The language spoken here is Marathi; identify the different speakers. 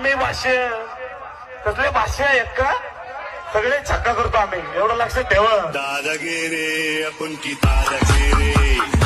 Speaker 1: आम्ही भाष्य कसले भाष्य आहेत का सगळे छक्का करतो आम्ही एवढं लक्षात ठेवा
Speaker 2: दादागिरी आपण की दादागिरी